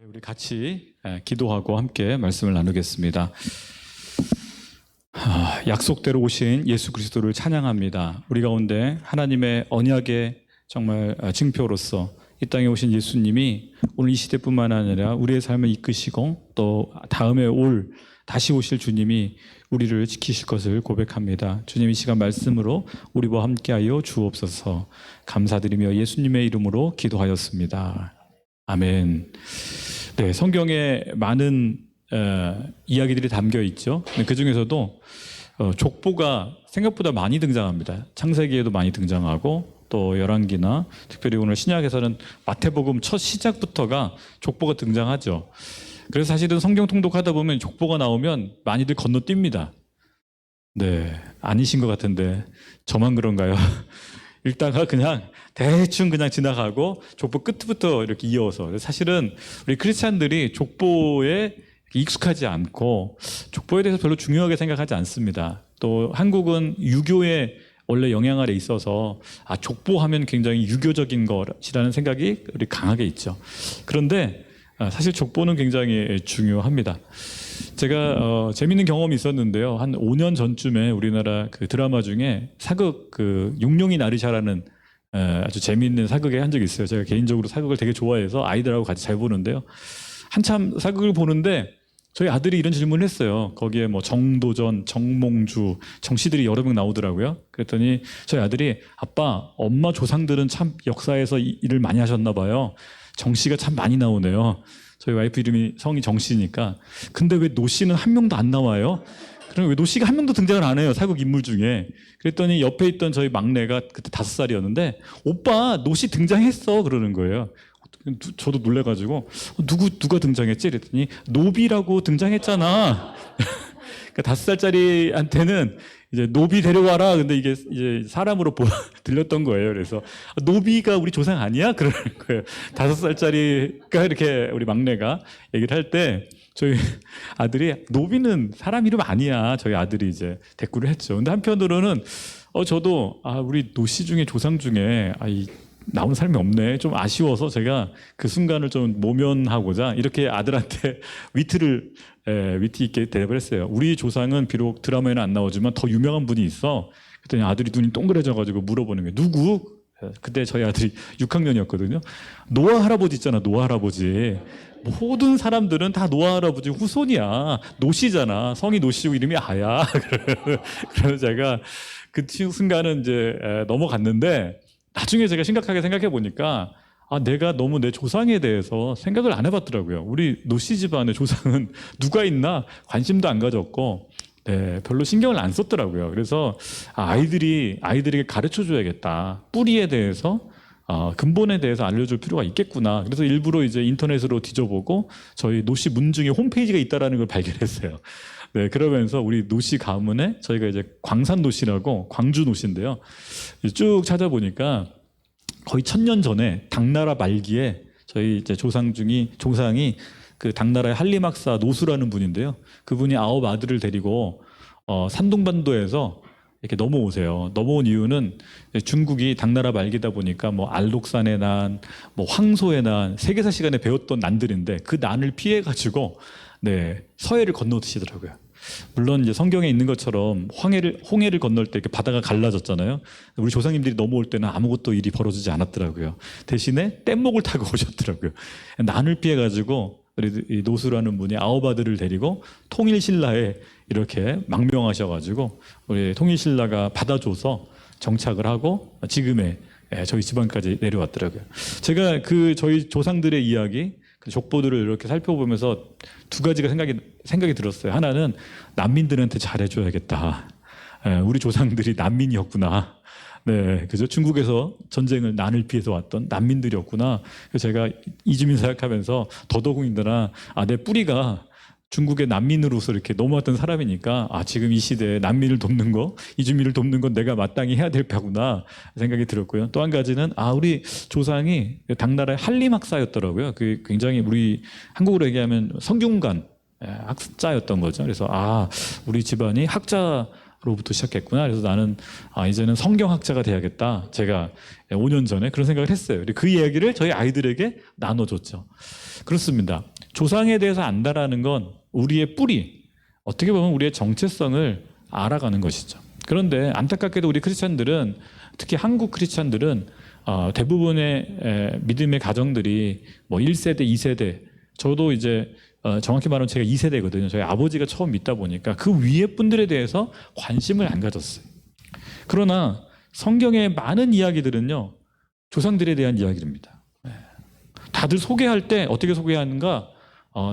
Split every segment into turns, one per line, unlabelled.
우리 같이 기도하고 함께 말씀을 나누겠습니다. 약속대로 오신 예수 그리스도를 찬양합니다. 우리 가운데 하나님의 언약의 정말 증표로서 이 땅에 오신 예수님이 오늘 이 시대뿐만 아니라 우리의 삶을 이끄시고 또 다음에 다시 오실 주님이 우리를 지키실 것을 고백합니다. 주님, 이 시간 말씀으로 우리와 함께하여 주옵소서. 감사드리며 예수님의 이름으로 기도하였습니다. 아멘. 네, 성경에 많은 이야기들이 담겨 있죠. 그 중에서도 족보가 생각보다 많이 등장합니다. 창세기에도 많이 등장하고 또 열왕기나 특별히 오늘 신약에서는 마태복음 첫 시작부터가 족보가 등장하죠. 그래서 사실은 성경 통독하다 보면 족보가 나오면 많이들 건너뜁니다. 네, 아니신 것 같은데 저만 그런가요? 읽다가 그냥 대충 그냥 지나가고 족보 끝부터 이렇게 이어서, 사실은 우리 크리스찬들이 족보에 익숙하지 않고 족보에 대해서 별로 중요하게 생각하지 않습니다. 또 한국은 유교의 원래 영향 아래 있어서 족보하면 굉장히 유교적인 것이라는 생각이 우리 강하게 있죠. 그런데 사실 족보는 굉장히 중요합니다. 제가 재밌는 경험이 있었는데요. 한 5년 전쯤에 우리나라 그 드라마 중에 사극 용룡이 나르샤라는 아주 재미있는 사극에 한 적이 있어요. 제가 개인적으로 사극을 되게 좋아해서 아이들하고 같이 잘 보는데요. 한참 사극을 보는데 저희 아들이 이런 질문을 했어요. 거기에 뭐 정도전, 정몽주, 정씨들이 여러 명 나오더라고요. 그랬더니 저희 아들이, 아빠, 엄마 조상들은 참 역사에서 일을 많이 하셨나 봐요. 정씨가 참 많이 나오네요. 저희 와이프 이름이 성이 정씨니까. 근데 왜 노씨는 한 명도 안 나와요? 그럼 왜 노씨가 한 명도 등장을 안 해요? 사극 인물 중에. 그랬더니 옆에 있던 저희 막내가 그때 5살이었는데, 오빠 노씨 등장했어, 그러는 거예요. 저도 놀래가지고 누가 등장했지? 그랬더니 노비라고 등장했잖아. 그러니까 5살짜리한테는 이제 노비 데려와라. 근데 이게 이제 사람으로 들렸던 거예요. 그래서 노비가 우리 조상 아니야? 그러는 거예요. 5살짜리가 이렇게 우리 막내가 얘기를 할 때 저희 아들이, 노비는 사람 이름 아니야. 저희 아들이 이제 대꾸를 했죠. 근데 한편으로는 저도 우리 노씨 중에 조상 중에 나오는 사람이 없네. 좀 아쉬워서 제가 그 순간을 좀 모면하고자 이렇게 아들한테 위트 있게 대답을 했어요. 우리 조상은 비록 드라마에는 안 나오지만 더 유명한 분이 있어. 그랬더니 아들이 눈이 동그래져가지고 물어보는 거예요. 누구? 그때 저희 아들이 6학년이었거든요. 노아 할아버지 있잖아, 노아 할아버지. 모든 사람들은 다 노아 할아버지 후손이야. 노씨잖아. 성이 노씨고 이름이 아야. 그래서 제가 그 순간은 이제 넘어갔는데, 나중에 제가 심각하게 생각해 보니까 내가 너무 내 조상에 대해서 생각을 안 해봤더라고요. 우리 노씨 집안의 조상은 누가 있나 관심도 안 가졌고, 네, 별로 신경을 안 썼더라고요. 그래서 아이들에게 가르쳐 줘야겠다. 뿌리에 대해서, 근본에 대해서 알려줄 필요가 있겠구나. 그래서 일부러 이제 인터넷으로 뒤져보고 저희 노씨 문중에 홈페이지가 있다라는 걸 발견했어요. 네, 그러면서 우리 노씨 가문에 저희가 이제 광산 노씨라고, 광주 노씨인데요. 쭉 찾아보니까 거의 1000년 전에 당나라 말기에 저희 이제 조상이 그 당나라의 한림학사 노수라는 분인데요. 그분이 9 아들을 데리고 산둥반도에서 이렇게 넘어오세요. 넘어온 이유는 중국이 당나라 말기다 보니까 뭐 알록산의 난, 뭐 황소의 난, 세계사 시간에 배웠던 난들인데 그 난을 피해 가지고 서해를 건너드시더라고요. 물론 이제 성경에 있는 것처럼 홍해를 건널 때 이렇게 바다가 갈라졌잖아요. 우리 조상님들이 넘어올 때는 아무것도 일이 벌어지지 않았더라고요. 대신에 뗏목을 타고 오셨더라고요. 난을 피해 가지고 우리 노수라는 분이 9 아들을 데리고 통일신라에 이렇게 망명하셔가지고 우리 통일신라가 받아줘서 정착을 하고 지금의 저희 집안까지 내려왔더라고요. 제가 저희 조상들의 이야기, 족보들을 이렇게 살펴보면서 2가지가 생각이 들었어요. 하나는 난민들한테 잘해줘야겠다. 우리 조상들이 난민이었구나. 네, 그죠? 중국에서 난을 피해서 왔던 난민들이었구나. 그래서 제가 이주민 사역하면서 더더욱이나 내 뿌리가 중국의 난민으로서 이렇게 넘어왔던 사람이니까 지금 이 시대에 난민을 돕는 거, 이주민을 돕는 건 내가 마땅히 해야 될 바구나 생각이 들었고요. 또 한 가지는 우리 조상이 당나라의 한림학사였더라고요. 그 굉장히 우리 한국으로 얘기하면 성균관 학자였던 거죠. 그래서 우리 집안이 학자가 로부터 시작했구나. 그래서 나는 이제는 성경학자가 돼야겠다. 제가 5년 전에 그런 생각을 했어요. 그 이야기를 저희 아이들에게 나눠줬죠. 그렇습니다. 조상에 대해서 안다라는 건 우리의 뿌리, 어떻게 보면 우리의 정체성을 알아가는 것이죠. 그런데 안타깝게도 우리 크리스찬들은, 특히 한국 크리스찬들은 대부분의 믿음의 가정들이 뭐 1세대, 2세대, 저도 이제 정확히 말하면 제가 2세대거든요. 저희 아버지가 처음 믿다 보니까 그 위에 분들에 대해서 관심을 안 가졌어요. 그러나 성경의 많은 이야기들은요, 조상들에 대한 이야기입니다. 다들 소개할 때 어떻게 소개하는가?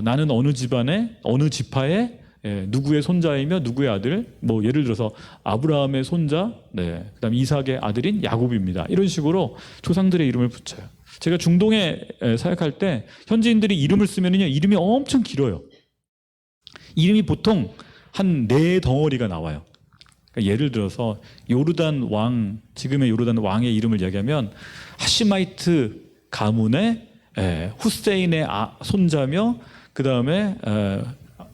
나는 어느 집안의 어느 지파의 누구의 손자이며 누구의 아들, 뭐 예를 들어서 아브라함의 손자, 그다음 이삭의 아들인 야곱입니다. 이런 식으로 조상들의 이름을 붙여요. 제가 중동에 사역할 때 현지인들이 이름을 쓰면은요, 이름이 엄청 길어요. 이름이 보통 한 4덩어리가 나와요. 그러니까 예를 들어서 요르단 왕, 지금의 요르단 왕의 이름을 이야기하면 하시마이트 가문의 후세인의 손자며, 그 다음에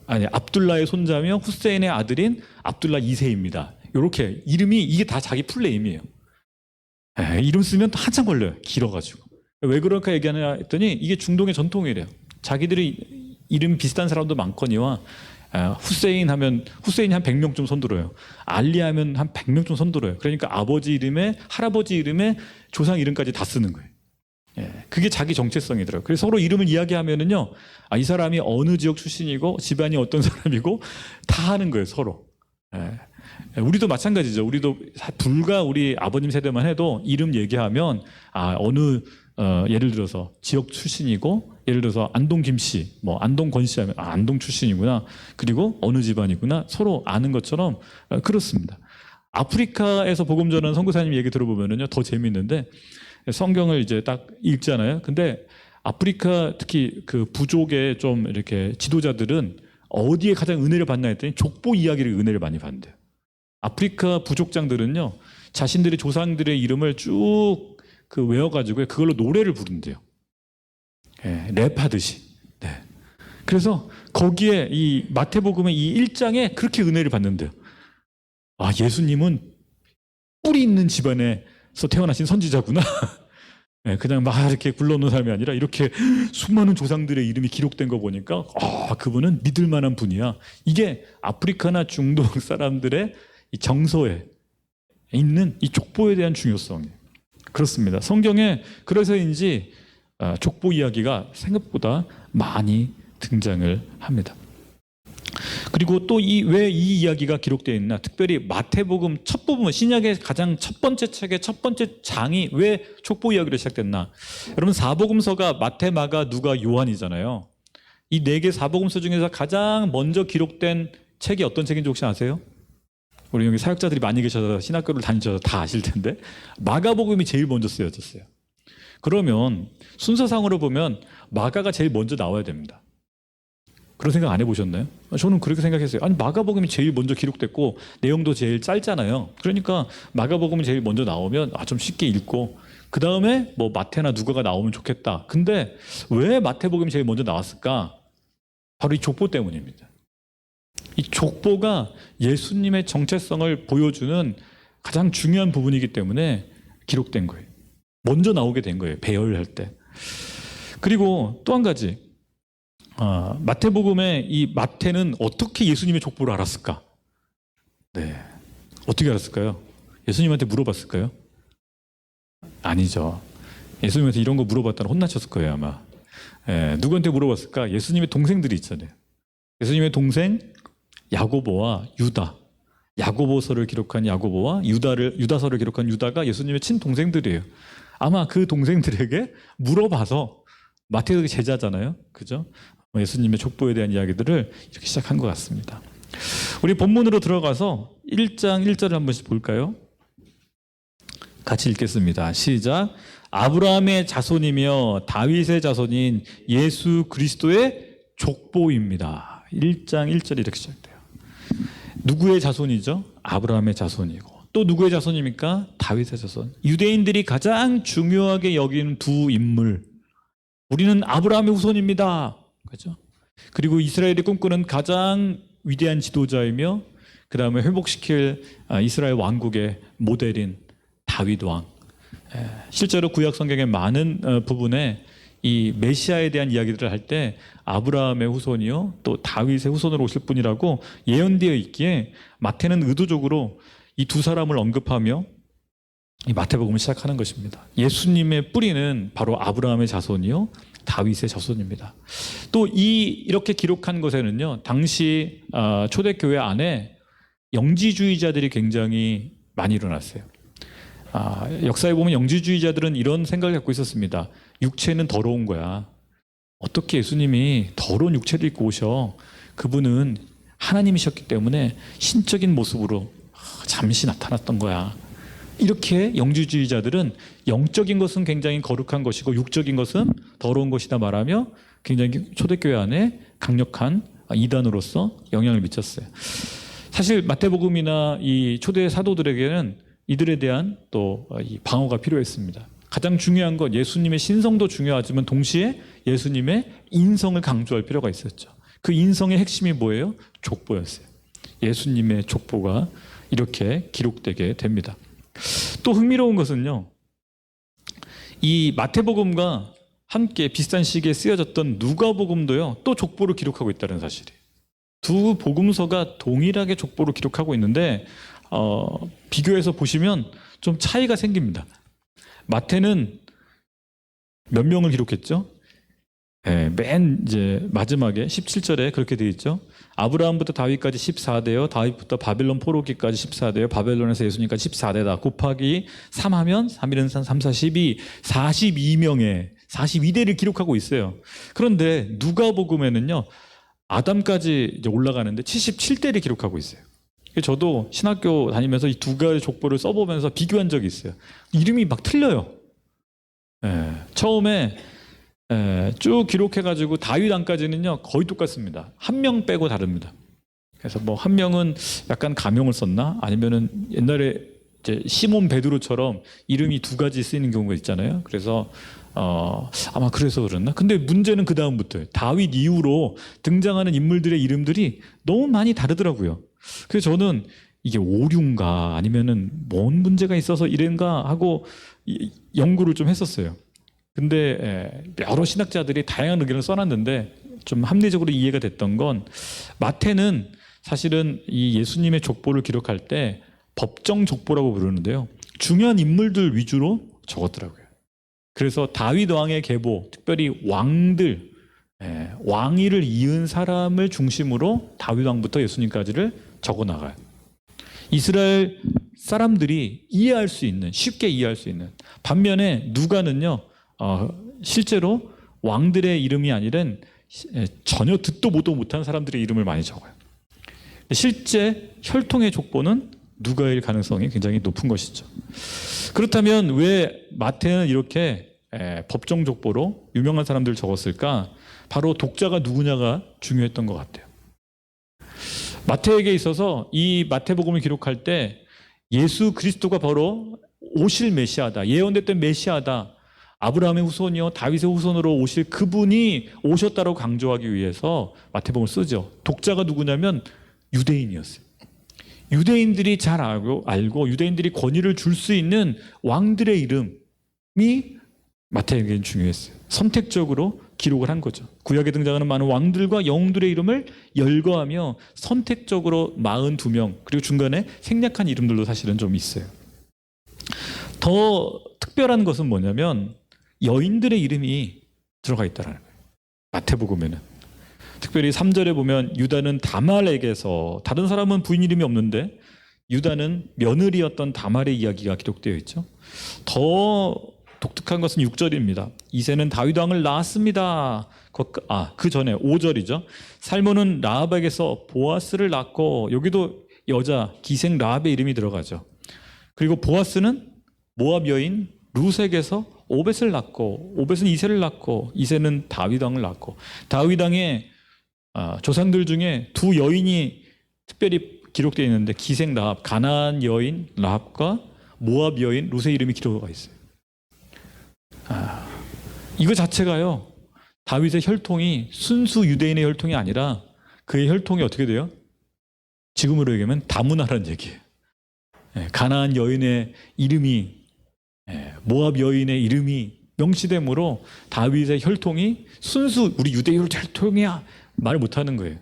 압둘라의 손자며 후세인의 아들인 압둘라 2세입니다. 이렇게 이름이, 이게 다 자기 풀네임이에요. 이름 쓰면 한참 걸려요. 길어가지고. 왜 그럴까 얘기하냐 했더니 이게 중동의 전통이래요. 자기들이 이름 비슷한 사람도 많거니와 후세인 하면 후세인이 한 100명 좀 손들어요. 알리 하면 한 100명 좀 손들어요. 그러니까 아버지 이름에 할아버지 이름에 조상 이름까지 다 쓰는 거예요. 그게 자기 정체성이더라고요. 그래서 서로 이름을 이야기하면은요, 이 사람이 어느 지역 출신이고 집안이 어떤 사람이고 다 하는 거예요, 서로. 우리도 마찬가지죠. 우리도 불과 우리 아버님 세대만 해도 이름 얘기하면 어느 예를 들어서 지역 출신이고, 예를 들어서 안동 김씨, 뭐 안동 권씨 하면 안동 출신이구나, 그리고 어느 집안이구나, 서로 아는 것처럼 그렇습니다. 아프리카에서 복음 전하는 선교사님 얘기 들어보면은요, 더 재미있는데, 성경을 이제 딱 읽잖아요. 근데 아프리카 특히 그 부족의 좀 이렇게 지도자들은 어디에 가장 은혜를 받나 했더니 족보 이야기를 은혜를 많이 받는데요. 아프리카 부족장들은요, 자신들의 조상들의 이름을 쭉 외워가지고 그걸로 노래를 부른대요. 랩하듯이. 그래서 거기에 이 마태복음의 이 1장에 그렇게 은혜를 받는데요. 예수님은 뿌리 있는 집안에서 태어나신 선지자구나. 그냥 막 이렇게 굴러오는 사람이 아니라 이렇게 수많은 조상들의 이름이 기록된 거 보니까 그분은 믿을 만한 분이야. 이게 아프리카나 중동 사람들의 이 정서에 있는 이 족보에 대한 중요성이에요. 그렇습니다. 성경에 그래서인지 족보 이야기가 생각보다 많이 등장을 합니다. 그리고 또 왜 이 이야기가 기록되어 있나? 특별히 마태복음 첫 부분, 신약의 가장 첫 번째 책의 첫 번째 장이 왜 족보 이야기로 시작됐나? 여러분, 사복음서가 마태, 마가, 누가, 요한이잖아요. 이 4개 사복음서 중에서 가장 먼저 기록된 책이 어떤 책인지 혹시 아세요? 우리 여기 사역자들이 많이 계셔서 신학교를 다니셔서 다 아실 텐데, 마가복음이 제일 먼저 쓰여졌어요. 그러면 순서상으로 보면 마가가 제일 먼저 나와야 됩니다. 그런 생각 안 해보셨나요? 저는 그렇게 생각했어요. 아니, 마가복음이 제일 먼저 기록됐고 내용도 제일 짧잖아요. 그러니까 마가복음이 제일 먼저 나오면 좀 쉽게 읽고, 그 다음에 뭐 마태나 누가가 나오면 좋겠다. 근데 왜 마태복음이 제일 먼저 나왔을까? 바로 이 족보 때문입니다. 이 족보가 예수님의 정체성을 보여주는 가장 중요한 부분이기 때문에 기록된 거예요. 먼저 나오게 된 거예요, 배열할 때. 그리고 또 한 가지, 마태복음의 이 마태는 어떻게 예수님의 족보를 알았을까? 어떻게 알았을까요? 예수님한테 물어봤을까요? 아니죠. 예수님한테 이런 거 물어봤다면 혼나셨을 거예요, 아마. 누구한테 물어봤을까? 예수님의 동생들이 있잖아요. 예수님의 동생 야고보와 유다, 야고보서를 기록한 야고보와 유다서를 기록한 유다가 예수님의 친동생들이에요. 아마 그 동생들에게 물어봐서, 마태가 제자잖아요, 그죠? 예수님의 족보에 대한 이야기들을 이렇게 시작한 것 같습니다. 우리 본문으로 들어가서 1장 1절을 한 번씩 볼까요? 같이 읽겠습니다. 시작. 아브라함의 자손이며 다윗의 자손인 예수 그리스도의 족보입니다. 1장 1절이 이렇게 시작돼요. 누구의 자손이죠? 아브라함의 자손이고, 또 누구의 자손입니까? 다윗의 자손. 유대인들이 가장 중요하게 여기는 두 인물. 우리는 아브라함의 후손입니다. 그렇죠? 그리고 이스라엘이 꿈꾸는 가장 위대한 지도자이며 그 다음에 회복시킬 이스라엘 왕국의 모델인 다윗 왕. 실제로 구약 성경의 많은 부분에 이 메시아에 대한 이야기들을 할 때 아브라함의 후손이요 또 다윗의 후손으로 오실 분이라고 예언되어 있기에 마태는 의도적으로 이 두 사람을 언급하며 이 마태복음을 시작하는 것입니다. 예수님의 뿌리는 바로 아브라함의 자손이요 다윗의 자손입니다. 또 이렇게 기록한 것에는요 당시 초대교회 안에 영지주의자들이 굉장히 많이 일어났어요. 역사에 보면 영지주의자들은 이런 생각을 갖고 있었습니다. 육체는 더러운 거야. 어떻게 예수님이 더러운 육체를 입고 오셔? 그분은 하나님이셨기 때문에 신적인 모습으로 잠시 나타났던 거야. 이렇게 영지주의자들은 영적인 것은 굉장히 거룩한 것이고 육적인 것은 더러운 것이다 말하며 굉장히 초대교회 안에 강력한 이단으로서 영향을 미쳤어요. 사실 마태복음이나 이 초대 사도들에게는 이들에 대한 또 이 방어가 필요했습니다. 가장 중요한 건 예수님의 신성도 중요하지만 동시에 예수님의 인성을 강조할 필요가 있었죠. 그 인성의 핵심이 뭐예요? 족보였어요. 예수님의 족보가 이렇게 기록되게 됩니다. 또 흥미로운 것은요, 이 마태복음과 함께 비슷한 시기에 쓰여졌던 누가복음도요 또 족보를 기록하고 있다는 사실이에요. 두 복음서가 동일하게 족보를 기록하고 있는데 비교해서 보시면 좀 차이가 생깁니다. 마태는 몇 명을 기록했죠? 맨 이제 마지막에 17절에 그렇게 되어 있죠. 아브라함부터 다윗까지 14대요. 다윗부터 바벨론 포로기까지 14대요. 바벨론에서 예수님까지 14대다. 곱하기 3하면 3일은 3, 4, 12, 42명의 42대를 기록하고 있어요. 그런데 누가복음에는요. 아담까지 이제 올라가는데 77대를 기록하고 있어요. 저도 신학교 다니면서 이 두 가지 족보를 써보면서 비교한 적이 있어요. 이름이 막 틀려요. 처음에 쭉 기록해가지고 다윗 안까지는요 거의 똑같습니다. 한 명 빼고 다릅니다. 그래서 뭐 한 명은 약간 가명을 썼나? 아니면은 옛날에 이제 시몬 베드로처럼 이름이 두 가지 쓰이는 경우가 있잖아요. 그래서 아마 그래서 그랬나? 근데 문제는 그 다음부터예요. 다윗 이후로 등장하는 인물들의 이름들이 너무 많이 다르더라고요. 그래서 저는 이게 오류인가 아니면은 뭔 문제가 있어서 이런가 하고 연구를 좀 했었어요. 근데 여러 신학자들이 다양한 의견을 써놨는데 좀 합리적으로 이해가 됐던 건 마태는 사실은 이 예수님의 족보를 기록할 때 법정 족보라고 부르는데요. 중요한 인물들 위주로 적었더라고요. 그래서 다윗 왕의 계보, 특별히 왕들, 왕위를 이은 사람을 중심으로 다윗 왕부터 예수님까지를 적어나가요. 이스라엘 사람들이 이해할 수 있는, 쉽게 이해할 수 있는. 반면에 누가는요, 실제로 왕들의 이름이 아니라 전혀 듣도 보도 못한 사람들의 이름을 많이 적어요. 실제 혈통의 족보는 누가일 가능성이 굉장히 높은 것이죠. 그렇다면 왜 마태는 이렇게 법정 족보로 유명한 사람들을 적었을까? 바로 독자가 누구냐가 중요했던 것 같아요. 마태에게 있어서 이 마태복음을 기록할 때 예수 그리스도가 바로 오실 메시아다, 예언됐던 메시아다, 아브라함의 후손이요 다윗의 후손으로 오실 그분이 오셨다고 강조하기 위해서 마태복음을 쓰죠. 독자가 누구냐면 유대인이었어요. 유대인들이 잘 알고 유대인들이 권위를 줄 수 있는 왕들의 이름이 마태에게는 중요했어요. 선택적으로 기록을 한 거죠. 구약에 등장하는 많은 왕들과 영웅들의 이름을 열거하며 선택적으로 42명 그리고 중간에 생략한 이름들도 사실은 좀 있어요. 더 특별한 것은 뭐냐면 여인들의 이름이 들어가 있다는 거예요. 마태복음에는. 특별히 3절에 보면 유다는 다말에게서, 다른 사람은 부인 이름이 없는데 유다는 며느리였던 다말의 이야기가 기록되어 있죠. 더 독특한 것은 6절입니다. 이새는 다윗 왕을 낳았습니다. 그 전에 5절이죠. 살몬은 라합에게서 보아스를 낳고, 여기도 여자 기생 라합의 이름이 들어가죠. 그리고 보아스는 모압 여인 루색에서 오벳을 낳고, 오벳은 이새를 낳고, 이새는 다윗 왕을 낳고, 다윗 왕의 조상들 중에 두 여인이 특별히 기록되어 있는데 기생 라합, 가나안 여인 라합과 모압 여인 루세 이름이 기록되어 있어요. 이거 자체가요, 다윗의 혈통이 순수 유대인의 혈통이 아니라 그의 혈통이 어떻게 돼요? 지금으로 얘기하면 다문화라는 얘기예요. 가나안 여인의 이름이, 모압 여인의 이름이 명시됨으로 다윗의 혈통이 순수 우리 유대인 혈통이야 말 못하는 거예요.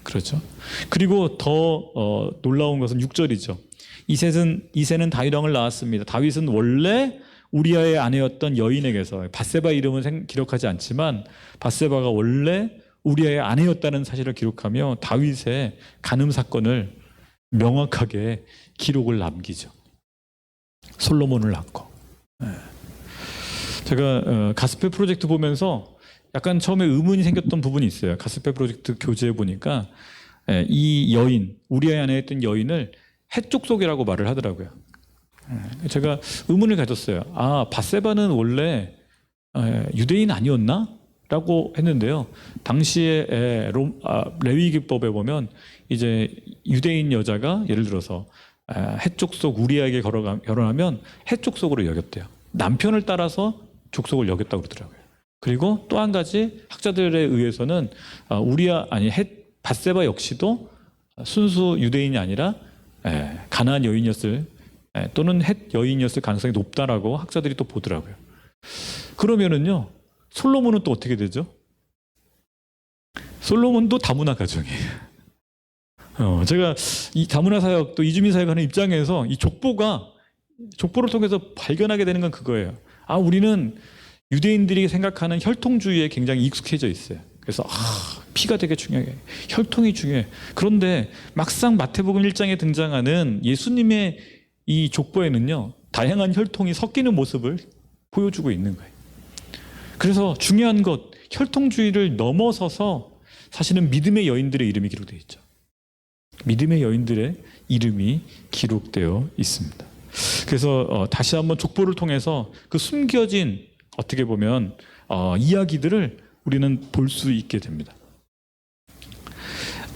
그렇죠. 그리고 더 놀라운 것은 6절이죠. 이새는 다윗 왕을 낳았습니다. 다윗은 원래 우리아의 아내였던 여인에게서, 밧세바 이름은 기록하지 않지만 밧세바가 원래 우리아의 아내였다는 사실을 기록하며 다윗의 간음 사건을 명확하게 기록을 남기죠. 솔로몬을 낳고. 제가 가스펠 프로젝트 보면서 약간 처음에 의문이 생겼던 부분이 있어요. 가스펠 프로젝트 교재에 보니까 이 여인, 우리아의 아내였던 여인을 해족속이라고 말을 하더라고요. 제가 의문을 가졌어요. 밧세바는 원래 유대인 아니었나? 라고 했는데요. 당시에 레위기법에 보면 이제 유대인 여자가 예를 들어서 해족속 우리아에게 결혼하면 해족속으로 여겼대요. 남편을 따라서 족속을 여겼다고 그러더라고요. 그리고 또 한 가지 학자들에 의해서는 밧세바 역시도 순수 유대인이 아니라 가나안 여인이었을 또는 헷 여인이었을 가능성이 높다라고 학자들이 또 보더라고요. 그러면은요, 솔로몬은 또 어떻게 되죠? 솔로몬도 다문화 가정이에요. 제가 이 다문화 사역 또 이주민 사역하는 입장에서 이 족보를 통해서 발견하게 되는 건 그거예요. 우리는 유대인들이 생각하는 혈통주의에 굉장히 익숙해져 있어요. 그래서 피가 되게 중요해. 혈통이 중요해. 그런데 막상 마태복음 1장에 등장하는 예수님의 이 족보에는요, 다양한 혈통이 섞이는 모습을 보여주고 있는 거예요. 그래서 중요한 것, 혈통주의를 넘어서서 사실은 믿음의 여인들의 이름이 기록되어 있죠. 믿음의 여인들의 이름이 기록되어 있습니다. 그래서 다시 한번 족보를 통해서 그 숨겨진 어떻게 보면 이야기들을 우리는 볼 수 있게 됩니다.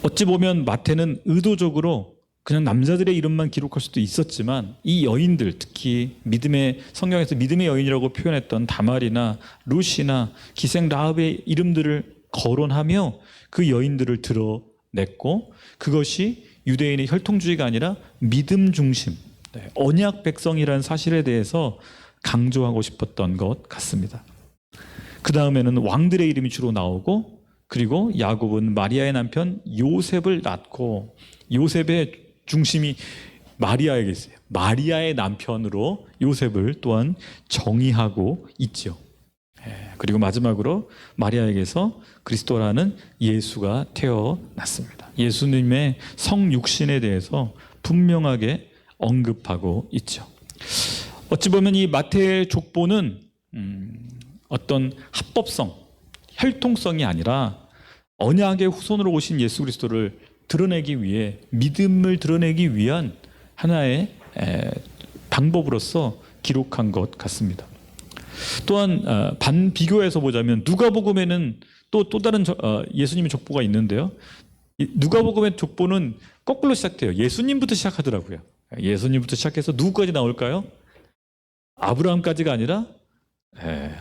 어찌 보면 마태는 의도적으로 그냥 남자들의 이름만 기록할 수도 있었지만 이 여인들, 특히 성경에서 믿음의 여인이라고 표현했던 다말이나 룻이나 기생 라합의 이름들을 거론하며 그 여인들을 드러냈고, 그것이 유대인의 혈통주의가 아니라 믿음 중심, 언약 백성이라는 사실에 대해서 강조하고 싶었던 것 같습니다. 그 다음에는 왕들의 이름이 주로 나오고, 그리고 야곱은 마리아의 남편 요셉을 낳고, 요셉의 중심이 마리아에게 있어요. 마리아의 남편으로 요셉을 또한 정의하고 있죠. 그리고 마지막으로 마리아에게서 그리스도라는 예수가 태어났습니다. 예수님의 성육신에 대해서 분명하게 언급하고 있죠. 어찌 보면 이 마태의 족보는 어떤 합법성, 혈통성이 아니라 언약의 후손으로 오신 예수 그리스도를 드러내기 위해, 믿음을 드러내기 위한 하나의 방법으로서 기록한 것 같습니다. 또한 비교해서 보자면 누가복음에는 또 다른 예수님의 족보가 있는데요. 누가복음의 족보는 거꾸로 시작돼요. 예수님부터 시작하더라고요. 예수님부터 시작해서 누구까지 나올까요? 아브라함까지가 아니라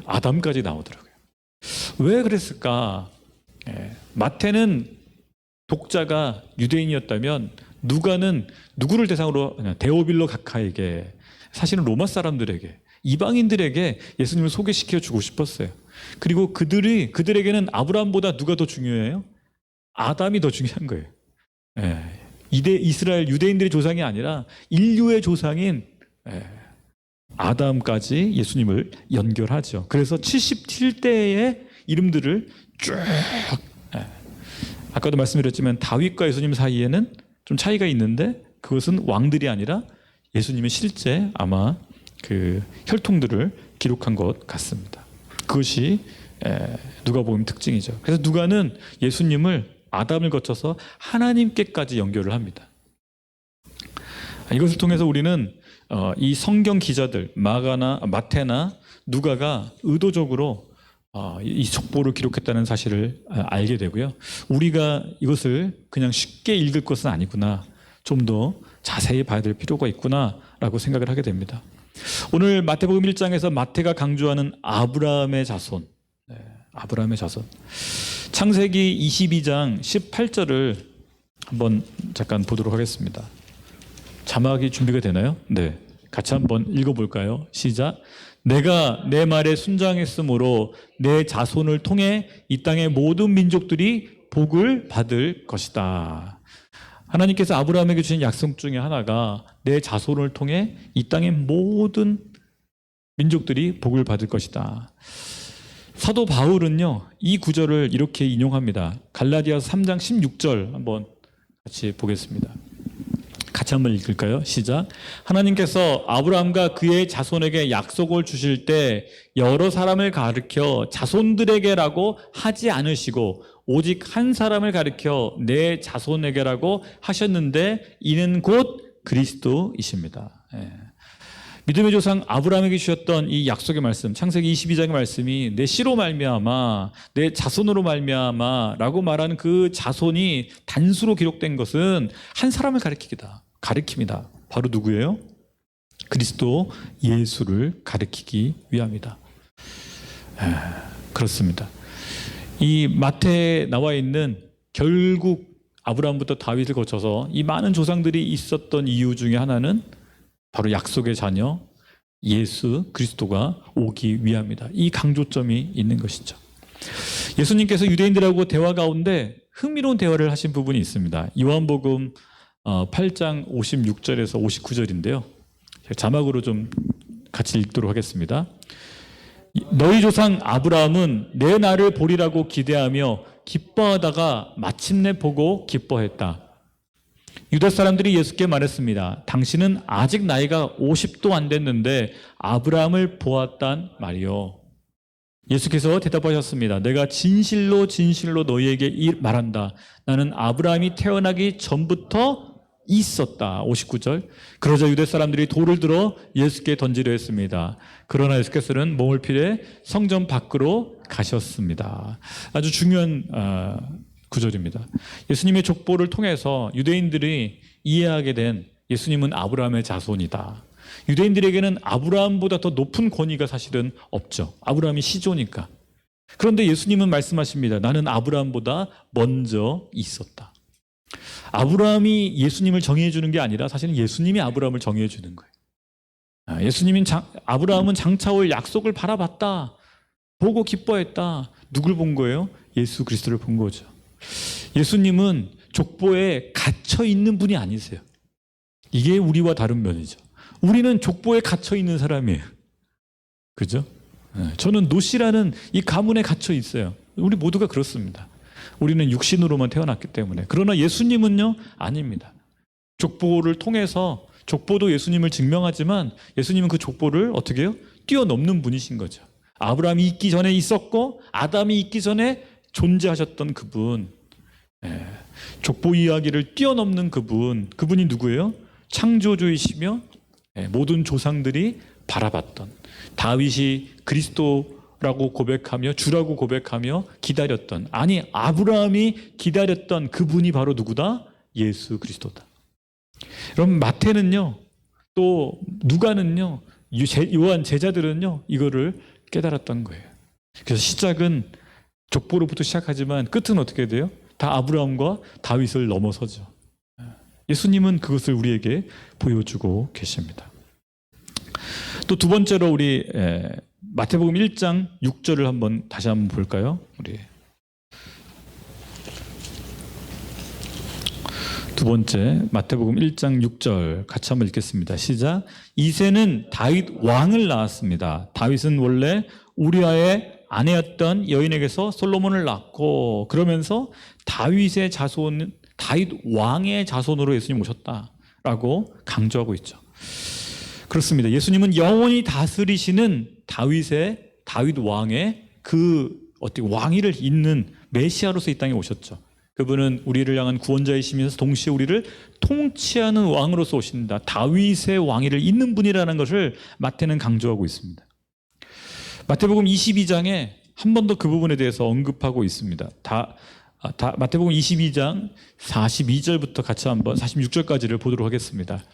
아담까지 나오더라고요. 왜 그랬을까? 마태는 독자가 유대인이었다면 누가는 누구를 대상으로, 데오빌로 각하에게, 사실은 로마 사람들에게, 이방인들에게 예수님을 소개시켜 주고 싶었어요. 그리고 그들에게는 아브라함보다 누가 더 중요해요? 아담이 더 중요한 거예요. 이스라엘 유대인들의 조상이 아니라 인류의 조상인 아담까지 예수님을 연결하죠. 그래서 77대의 이름들을 쭉, 아까도 말씀드렸지만 다윗과 예수님 사이에는 좀 차이가 있는데, 그것은 왕들이 아니라 예수님의 실제 아마 그 혈통들을 기록한 것 같습니다. 그것이 누가복음 특징이죠. 그래서 누가는 예수님을 아담을 거쳐서 하나님께까지 연결을 합니다. 이것을 통해서 우리는 이 성경 기자들 마태나 누가가 의도적으로 이 족보를 기록했다는 사실을 알게 되고요. 우리가 이것을 그냥 쉽게 읽을 것은 아니구나, 좀 더 자세히 봐야 될 필요가 있구나라고 생각을 하게 됩니다. 오늘 마태복음 1장에서 마태가 강조하는 아브라함의 자손, 창세기 22장 18절을 한번 잠깐 보도록 하겠습니다. 자막이 준비가 되나요? 네. 같이 한번 읽어볼까요? 시작. 내가 내 말에 순종했으므로 내 자손을 통해 이 땅의 모든 민족들이 복을 받을 것이다. 하나님께서 아브라함에게 주신 약속 중에 하나가 내 자손을 통해 이 땅의 모든 민족들이 복을 받을 것이다. 사도 바울은요, 이 구절을 이렇게 인용합니다. 갈라디아서 3장 16절 한번 같이 보겠습니다. 같이 한번 읽을까요? 시작. 하나님께서 아브라함과 그의 자손에게 약속을 주실 때 여러 사람을 가르쳐 자손들에게라고 하지 않으시고 오직 한 사람을 가르쳐 내 자손에게라고 하셨는데 이는 곧 그리스도이십니다. 예. 믿음의 조상 아브라함에게 주셨던 이 약속의 말씀, 창세기 22장의 말씀이 내 씨로 말미암아, 내 자손으로 말미암아라고 말하는 그 자손이 단수로 기록된 것은 한 사람을 가리킵니다. 바로 누구예요? 그리스도 예수를 가리키기 위함이다. 그렇습니다. 이 마태에 나와 있는 결국 아브라함부터 다윗을 거쳐서 이 많은 조상들이 있었던 이유 중에 하나는 바로 약속의 자녀 예수 그리스도가 오기 위함이다. 이 강조점이 있는 것이죠. 예수님께서 유대인들하고 대화 가운데 흥미로운 대화를 하신 부분이 있습니다. 요한복음 8장 56절에서 59절인데요. 자막으로 좀 같이 읽도록 하겠습니다. 너희 조상 아브라함은 내 날을 보리라고 기대하며 기뻐하다가 마침내 보고 기뻐했다. 유다 사람들이 예수께 말했습니다. 당신은 아직 나이가 50도 안 됐는데 아브라함을 보았단 말이요. 예수께서 대답하셨습니다. 내가 진실로 진실로 너희에게 말한다. 나는 아브라함이 태어나기 전부터 있었다. 59절. 그러자 유대 사람들이 돌을 들어 예수께 던지려 했습니다. 그러나 예수께서는 몸을 피해 성전 밖으로 가셨습니다. 아주 중요한 구절입니다. 예수님의 족보를 통해서 유대인들이 이해하게 된 예수님은 아브라함의 자손이다. 유대인들에게는 아브라함보다 더 높은 권위가 사실은 없죠. 아브라함이 시조니까. 그런데 예수님은 말씀하십니다. 나는 아브라함보다 먼저 있었다. 아브라함이 예수님을 정의해 주는 게 아니라 사실은 예수님이 아브라함을 정의해 주는 거예요. 아브라함은 장차 올 약속을 바라봤다. 보고 기뻐했다. 누굴 본 거예요? 예수 그리스도를 본 거죠. 예수님은 족보에 갇혀 있는 분이 아니세요. 이게 우리와 다른 면이죠. 우리는 족보에 갇혀 있는 사람이에요. 그죠? 저는 노씨라는 이 가문에 갇혀 있어요. 우리 모두가 그렇습니다. 우리는 육신으로만 태어났기 때문에. 그러나 예수님은요, 아닙니다. 족보를 통해서 족보도 예수님을 증명하지만 예수님은 그 족보를 어떻게 해요? 뛰어넘는 분이신 거죠. 아브라함이 있기 전에 있었고 아담이 있기 전에 존재하셨던 그분, 족보 이야기를 뛰어넘는 그분이 누구예요? 창조주이시며 모든 조상들이 바라봤던, 다윗이 그리스도라고 고백하며 주라고 고백하며 기다렸던, 아니 아브라함이 기다렸던 그분이 바로 누구다? 예수 그리스도다. 여러분, 마태는요, 또 누가는요, 요한 제자들은요, 이거를 깨달았던 거예요. 그래서 시작은 족보로부터 시작하지만 끝은 어떻게 돼요? 다 아브라함과 다윗을 넘어서죠. 예수님은 그것을 우리에게 보여주고 계십니다. 또 두 번째로 우리 마태복음 1장 6절을 다시 한번 볼까요? 우리 두 번째 마태복음 1장 6절 같이 한번 읽겠습니다. 시작. 이새는 다윗 왕을 낳았습니다. 다윗은 원래 우리아의 아내였던 여인에게서 솔로몬을 낳고, 그러면서 다윗의 자손, 다윗 왕의 자손으로 예수님 오셨다라고 강조하고 있죠. 그렇습니다. 예수님은 영원히 다스리시는 다윗 왕의 그 어떻게 왕위를 잇는 메시아로서 이 땅에 오셨죠. 그분은 우리를 향한 구원자이시면서 동시에 우리를 통치하는 왕으로서 오신다. 다윗의 왕위를 잇는 분이라는 것을 마태는 강조하고 있습니다. 마태복음 22장에 한 번 더 그 부분에 대해서 언급하고 있습니다. 마태복음 22장 42절부터 같이 한번 46절까지를 보도록 하겠습니다.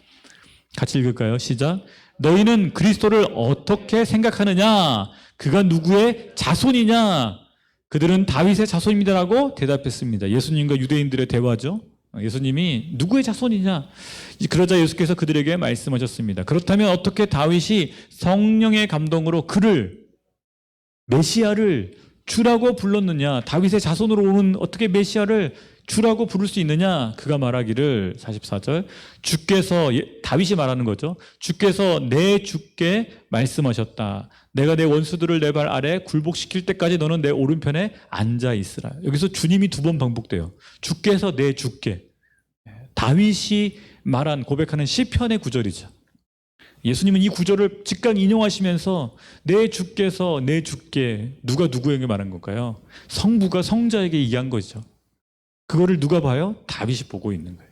같이 읽을까요? 시작. 너희는 그리스도를 어떻게 생각하느냐? 그가 누구의 자손이냐? 그들은 다윗의 자손입니다라고 대답했습니다. 예수님과 유대인들의 대화죠. 예수님이 누구의 자손이냐? 그러자 예수께서 그들에게 말씀하셨습니다. 그렇다면 어떻게 다윗이 성령의 감동으로 그를, 메시아를 주라고 불렀느냐? 다윗의 자손으로 오는 어떻게 메시아를 주라고 부를 수 있느냐? 그가 말하기를 44절 주께서, 다윗이 말하는 거죠. 주께서 내 주께 말씀하셨다. 내가 내 원수들을 내 발 아래 굴복시킬 때까지 너는 내 오른편에 앉아 있으라. 여기서 주님이 두 번 반복돼요. 주께서 내 주께. 다윗이 말한, 고백하는 시편의 구절이죠. 예수님은 이 구절을 즉각 인용하시면서 내 주께서 내 주께, 누가 누구에게 말한 걸까요? 성부가 성자에게 얘기한 거죠. 그거를 누가 봐요? 다윗이 보고 있는 거예요.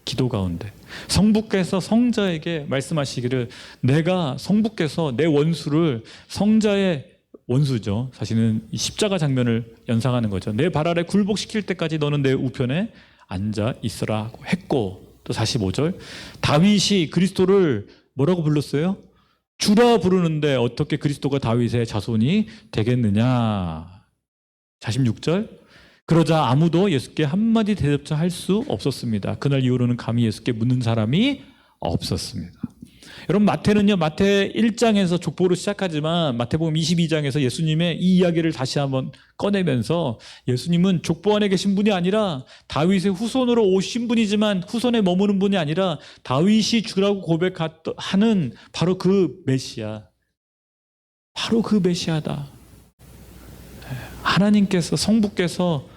기도 가운데 성부께서 성자에게 말씀하시기를, 내가, 성부께서 내 원수를, 성자의 원수죠, 사실은 이 십자가 장면을 연상하는 거죠. 내 발 아래 굴복시킬 때까지 너는 내 우편에 앉아 있으라 했고, 또 45절 다윗이 그리스도를 뭐라고 불렀어요? 주라 부르는데 어떻게 그리스도가 다윗의 자손이 되겠느냐. 46절 그러자 아무도 예수께 한마디 대답자 할 수 없었습니다. 그날 이후로는 감히 예수께 묻는 사람이 없었습니다. 여러분, 마태는요, 마태 1장에서 족보로 시작하지만 마태복음 22장에서 예수님의 이 이야기를 다시 한번 꺼내면서, 예수님은 족보 안에 계신 분이 아니라 다윗의 후손으로 오신 분이지만 후손에 머무는 분이 아니라 다윗이 주라고 고백하는 바로 그 메시아, 바로 그 메시아다. 하나님께서, 성부께서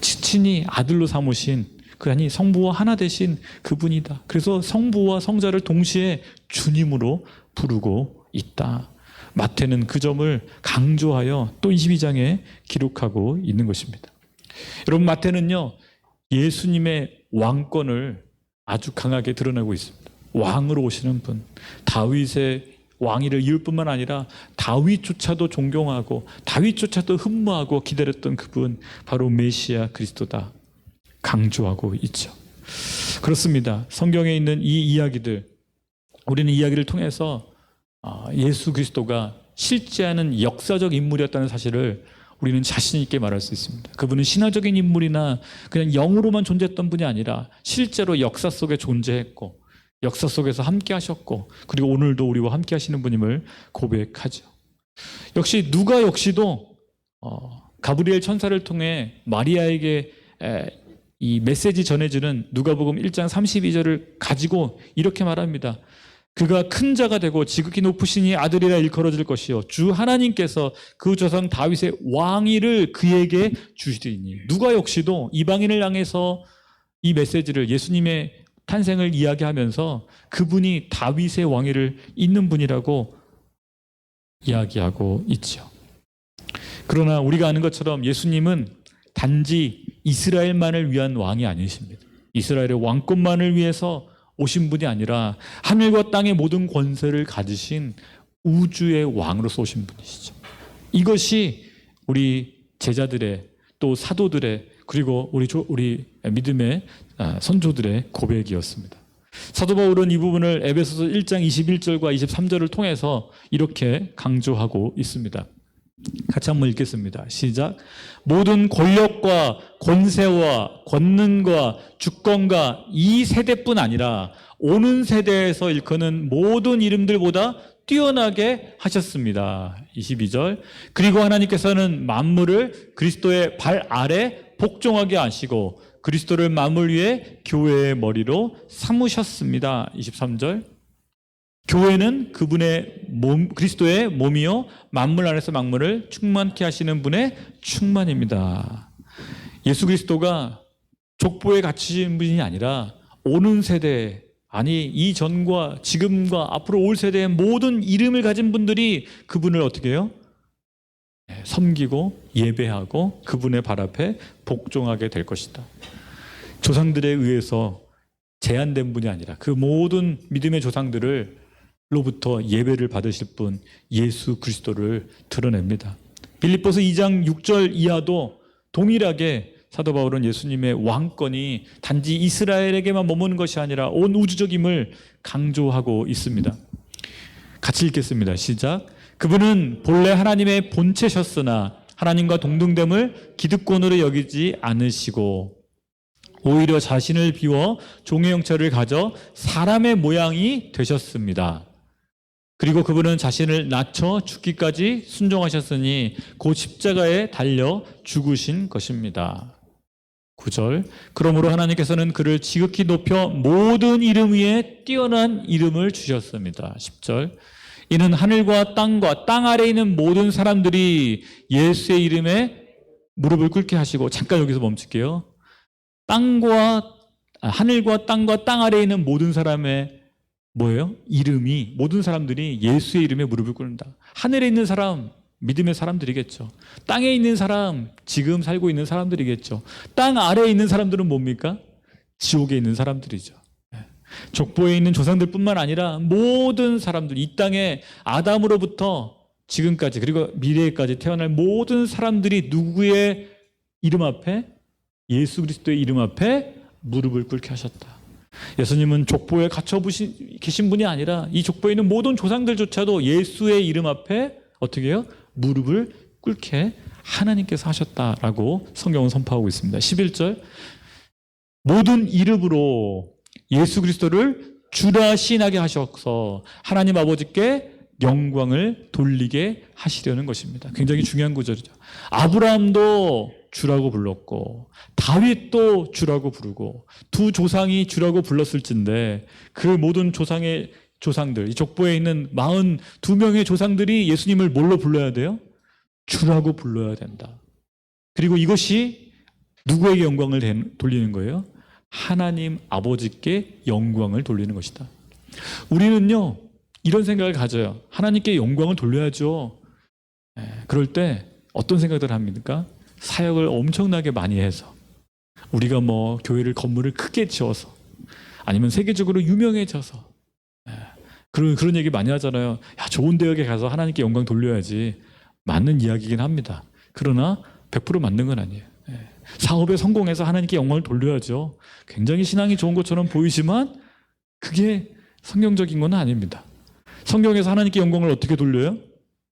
친히 아들로 삼으신, 아니 성부와 하나 되신 그분이다. 그래서 성부와 성자를 동시에 주님으로 부르고 있다. 마태는 그 점을 강조하여 또 22장에 기록하고 있는 것입니다. 여러분, 마태는요, 예수님의 왕권을 아주 강하게 드러내고 있습니다. 왕으로 오시는 분, 다윗의 왕위를 이을 뿐만 아니라 다윗조차도 존경하고 다윗조차도 흠모하고 기다렸던 그분, 바로 메시아 그리스도다 강조하고 있죠. 그렇습니다. 성경에 있는 이 이야기들, 우리는 이 이야기를 통해서 예수 그리스도가 실제하는 역사적 인물이었다는 사실을 우리는 자신 있게 말할 수 있습니다. 그분은 신화적인 인물이나 그냥 영으로만 존재했던 분이 아니라 실제로 역사 속에 존재했고, 역사 속에서 함께 하셨고, 그리고 오늘도 우리와 함께 하시는 분임을 고백하죠. 역시 누가 역시도 가브리엘 천사를 통해 마리아에게 이 메시지 전해주는 누가복음 1장 32절을 가지고 이렇게 말합니다. 그가 큰 자가 되고 지극히 높으시니 아들이라 일컬어질 것이요 주 하나님께서 그 조상 다윗의 왕위를 그에게 주시리니. 누가 역시도 이방인을 향해서 이 메시지를, 예수님의 탄생을 이야기하면서 그분이 다윗의 왕위를 잇는 분이라고 이야기하고 있죠. 그러나 우리가 아는 것처럼 예수님은 단지 이스라엘만을 위한 왕이 아니십니다. 이스라엘의 왕권만을 위해서 오신 분이 아니라 하늘과 땅의 모든 권세를 가지신 우주의 왕으로서 오신 분이시죠. 이것이 우리 제자들의, 또 사도들의, 그리고 우리 믿음의 선조들의 고백이었습니다. 사도 바울은 이 부분을 에베소서 1장 21절과 23절을 통해서 이렇게 강조하고 있습니다. 같이 한번 읽겠습니다. 시작. 모든 권력과 권세와 권능과 주권과 이 세대뿐 아니라 오는 세대에서 일컫는 모든 이름들보다 뛰어나게 하셨습니다. 22절. 그리고 하나님께서는 만물을 그리스도의 발 아래 복종하게 하시고 그리스도를 만물 위에 교회의 머리로 삼으셨습니다. 23절. 교회는 그분의 몸, 그리스도의 몸이요 만물 안에서 만물을 충만케 하시는 분의 충만입니다. 예수 그리스도가 족보에 갇히신 분이 아니라 오는 세대, 아니 이전과 지금과 앞으로 올 세대의 모든 이름을 가진 분들이 그분을 어떻게 해요? 섬기고 예배하고 그분의 발 앞에 복종하게 될 것이다. 조상들에 의해서 제한된 분이 아니라 그 모든 믿음의 조상들을 로부터 예배를 받으실 분 예수 그리스도를 드러냅니다. 빌립보서 2장 6절 이하도 동일하게 사도 바울은 예수님의 왕권이 단지 이스라엘에게만 머무는 것이 아니라 온 우주적임을 강조하고 있습니다. 같이 읽겠습니다. 시작. 그분은 본래 하나님의 본체셨으나 하나님과 동등됨을 기득권으로 여기지 않으시고, 오히려 자신을 비워 종의 형체를 가져 사람의 모양이 되셨습니다. 그리고 그분은 자신을 낮춰 죽기까지 순종하셨으니 곧 십자가에 달려 죽으신 것입니다. 9절, 그러므로 하나님께서는 그를 지극히 높여 모든 이름 위에 뛰어난 이름을 주셨습니다. 10절, 이는 하늘과 땅과 땅 아래에 있는 모든 사람들이 예수의 이름에 무릎을 꿇게 하시고, 잠깐 여기서 멈출게요. 하늘과 땅과 땅 아래에 있는 모든 사람의 뭐예요? 이름이, 모든 사람들이 예수의 이름에 무릎을 꿇는다. 하늘에 있는 사람, 믿음의 사람들이겠죠. 땅에 있는 사람, 지금 살고 있는 사람들이겠죠. 땅 아래에 있는 사람들은 뭡니까? 지옥에 있는 사람들이죠. 족보에 있는 조상들뿐만 아니라 모든 사람들, 이 땅에 아담으로부터 지금까지 그리고 미래에까지 태어날 모든 사람들이 누구의 이름 앞에? 예수 그리스도의 이름 앞에 무릎을 꿇게 하셨다. 예수님은 족보에 갇혀 계신 분이 아니라 이 족보에 있는 모든 조상들조차도 예수의 이름 앞에 어떻게 해요? 무릎을 꿇게 하나님께서 하셨다라고 성경은 선포하고 있습니다. 11절, 모든 이름으로 예수 그리스도를 주라 시인하게 하셔서 하나님 아버지께 영광을 돌리게 하시려는 것입니다. 굉장히 중요한 구절이죠. 아브라함도 주라고 불렀고 다윗도 주라고 부르고 두 조상이 주라고 불렀을진데 그 모든 조상들, 이 족보에 있는 42명의 조상들이 예수님을 뭘로 불러야 돼요? 주라고 불러야 된다. 그리고 이것이 누구에게 영광을 돌리는 거예요? 하나님 아버지께 영광을 돌리는 것이다. 우리는요, 이런 생각을 가져요. 하나님께 영광을 돌려야죠. 그럴 때 어떤 생각들을 합니까? 사역을 엄청나게 많이 해서, 우리가 교회를 건물을 크게 지어서, 아니면 세계적으로 유명해져서, 그런 얘기 많이 하잖아요. 야, 좋은 대학에 가서 하나님께 영광 돌려야지. 맞는 이야기긴 합니다. 그러나 100% 맞는 건 아니에요. 사업에 성공해서 하나님께 영광을 돌려야죠. 굉장히 신앙이 좋은 것처럼 보이지만 그게 성경적인 건 아닙니다. 성경에서 하나님께 영광을 어떻게 돌려요?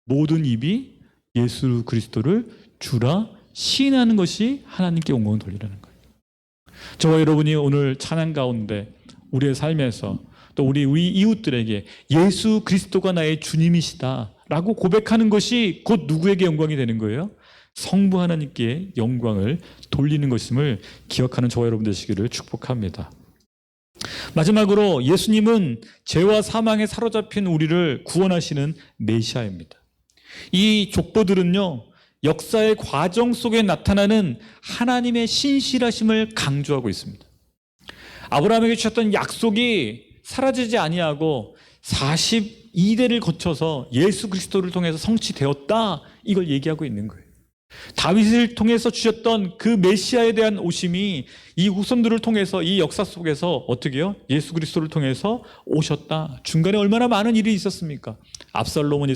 모든 입이 예수 그리스도를 주라 시인하는 것이 하나님께 영광을 돌리라는 거예요. 저와 여러분이 오늘 찬양 가운데 우리의 삶에서 또 우리 이웃들에게 예수 그리스도가 나의 주님이시다 라고 고백하는 것이 곧 누구에게 영광이 되는 거예요? 성부 하나님께 영광을 돌리는 것임을 기억하는 저와 여러분 되시기를 축복합니다. 마지막으로 예수님은 죄와 사망에 사로잡힌 우리를 구원하시는 메시아입니다. 이 족보들은요, 역사의 과정 속에 나타나는 하나님의 신실하심을 강조하고 있습니다. 아브라함에게 주셨던 약속이 사라지지 아니하고 42대를 거쳐서 예수 그리스도를 통해서 성취되었다, 이걸 얘기하고 있는 거예요. 다윗을 통해서 주셨던 그 메시아에 대한 오심이 이 후손들을 통해서 이 역사 속에서 어떻게 해요? 예수 그리스도를 통해서 오셨다. 중간에 얼마나 많은 일이 있었습니까? 압살롬은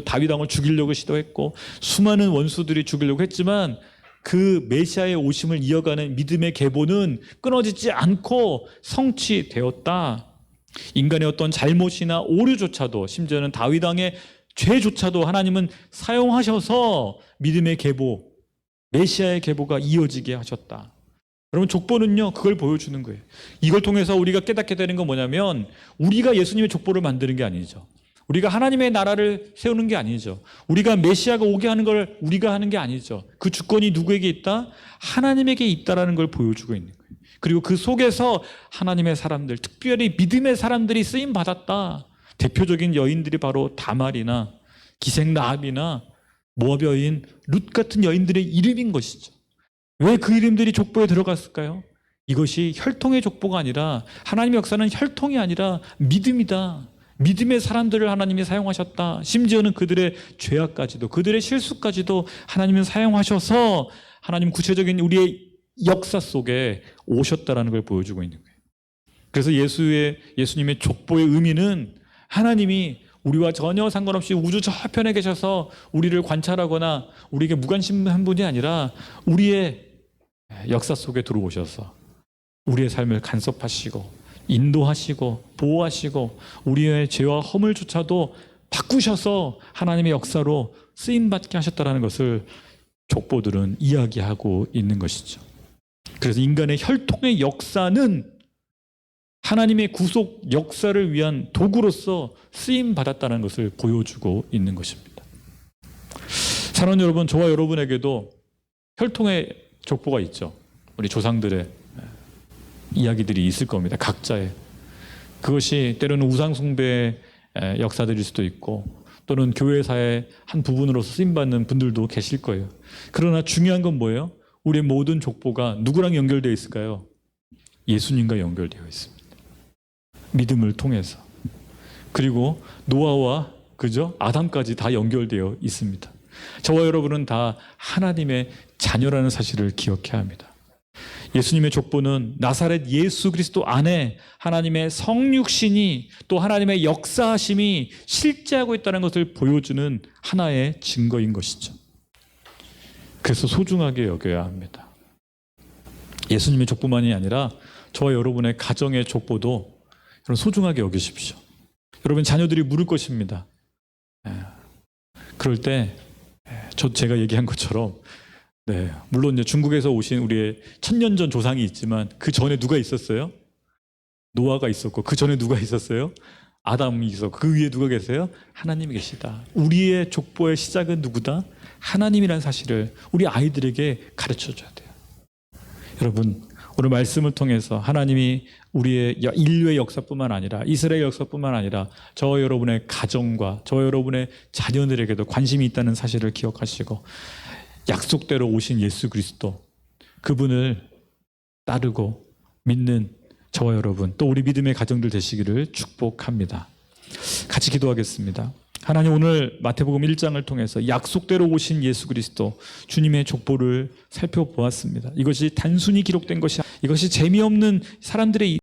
다윗 왕을 죽이려고 시도했고 수많은 원수들이 죽이려고 했지만 그 메시아의 오심을 이어가는 믿음의 계보는 끊어지지 않고 성취되었다. 인간의 어떤 잘못이나 오류조차도, 심지어는 다윗 왕의 죄조차도 하나님은 사용하셔서 믿음의 계보, 메시아의 계보가 이어지게 하셨다. 여러분, 족보는요, 그걸 보여주는 거예요. 이걸 통해서 우리가 깨닫게 되는 건 뭐냐면, 우리가 예수님의 족보를 만드는 게 아니죠. 우리가 하나님의 나라를 세우는 게 아니죠. 우리가 메시아가 오게 하는 걸 우리가 하는 게 아니죠. 그 주권이 누구에게 있다? 하나님에게 있다라는 걸 보여주고 있는 거예요. 그리고 그 속에서 하나님의 사람들, 특별히 믿음의 사람들이 쓰임 받았다. 대표적인 여인들이 바로 다말이나 기생 라합이나 모압 여인 룻 같은 여인들의 이름인 것이죠. 왜 그 이름들이 족보에 들어갔을까요? 이것이 혈통의 족보가 아니라, 하나님의 역사는 혈통이 아니라 믿음이다. 믿음의 사람들을 하나님이 사용하셨다. 심지어는 그들의 죄악까지도, 그들의 실수까지도 하나님은 사용하셔서 하나님 구체적인 우리의 역사 속에 오셨다라는 걸 보여주고 있는 거예요. 그래서 예수님의 족보의 의미는 하나님이 우리와 전혀 상관없이 우주 저편에 계셔서 우리를 관찰하거나 우리에게 무관심한 분이 아니라 우리의 역사 속에 들어오셔서 우리의 삶을 간섭하시고 인도하시고 보호하시고 우리의 죄와 허물조차도 바꾸셔서 하나님의 역사로 쓰임받게 하셨다는 것을 족보들은 이야기하고 있는 것이죠. 그래서 인간의 혈통의 역사는 하나님의 구속 역사를 위한 도구로서 쓰임 받았다는 것을 보여주고 있는 것입니다. 사랑하는 여러분, 저와 여러분에게도 혈통의 족보가 있죠. 우리 조상들의 이야기들이 있을 겁니다. 각자의. 그것이 때로는 우상숭배의 역사들일 수도 있고 또는 교회사의 한 부분으로서 쓰임받는 분들도 계실 거예요. 그러나 중요한 건 뭐예요? 우리의 모든 족보가 누구랑 연결되어 있을까요? 예수님과 연결되어 있습니다. 믿음을 통해서. 그리고 노아와 그죠? 아담까지 다 연결되어 있습니다. 저와 여러분은 다 하나님의 자녀라는 사실을 기억해야 합니다. 예수님의 족보는 나사렛 예수 그리스도 안에 하나님의 성육신이 또 하나님의 역사하심이 실제하고 있다는 것을 보여주는 하나의 증거인 것이죠. 그래서 소중하게 여겨야 합니다. 예수님의 족보만이 아니라 저와 여러분의 가정의 족보도 여러분 소중하게 여기십시오. 여러분 자녀들이 물을 것입니다. 그럴 때 제가 얘기한 것처럼 물론 이제 중국에서 오신 우리의 천년 전 조상이 있지만 그 전에 누가 있었어요? 노아가 있었고 그 전에 누가 있었어요? 아담이 있었고 그 위에 누가 계세요? 하나님이 계시다. 우리의 족보의 시작은 누구다? 하나님이라는 사실을 우리 아이들에게 가르쳐줘야 돼요. 여러분 오늘 말씀을 통해서 하나님이 우리의 인류의 역사뿐만 아니라 이스라엘 역사뿐만 아니라 저와 여러분의 가정과 저와 여러분의 자녀들에게도 관심이 있다는 사실을 기억하시고 약속대로 오신 예수 그리스도 그분을 따르고 믿는 저와 여러분 또 우리 믿음의 가정들 되시기를 축복합니다. 같이 기도하겠습니다. 하나님 오늘 마태복음 1장을 통해서 약속대로 오신 예수 그리스도 주님의 족보를 살펴보았습니다. 이것이 단순히 기록된 것이 이것이 재미없는 사람들의